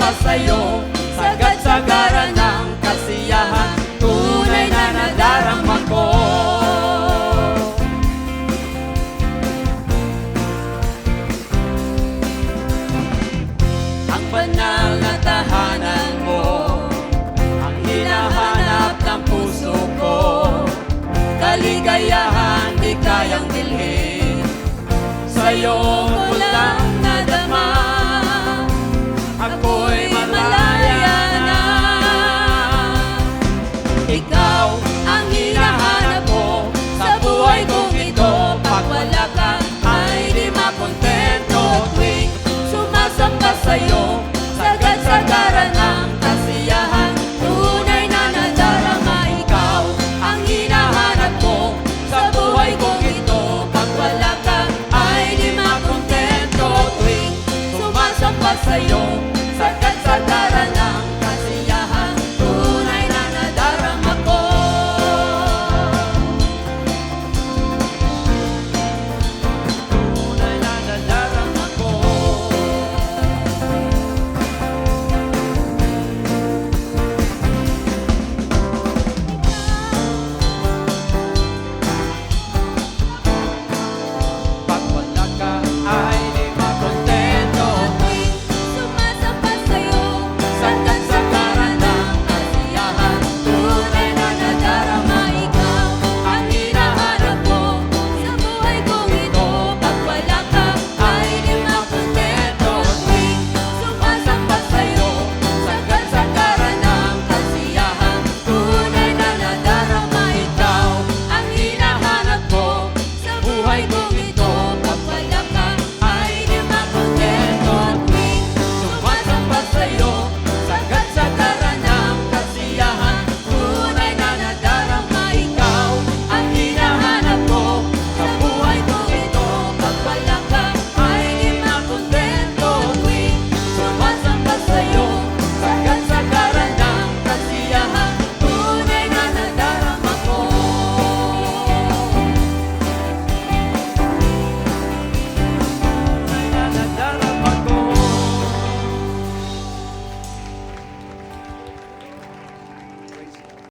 sumasamba sa'yo, sagad-sagaran ng kasiyahan, tunay na nadarama ko. Ang banal na tahanan mo, ang hinahanap ng puso ko, kaligayahan di kayang bilhin, sa'yo ko lang nadama. Ako'y malaya na. Ikaw ang hinahanap ko sa buhay kong ito. Pag wala ka ay di makontento. Tuwing sumasamba sa'yo, sagad-sagaran ng kasiyahan, tunay na nadarama. Ikaw ang hinahanap ko sa buhay kong ito. Pag wala ka ay di makontento. Tuwing sumasamba sa'yo, sagad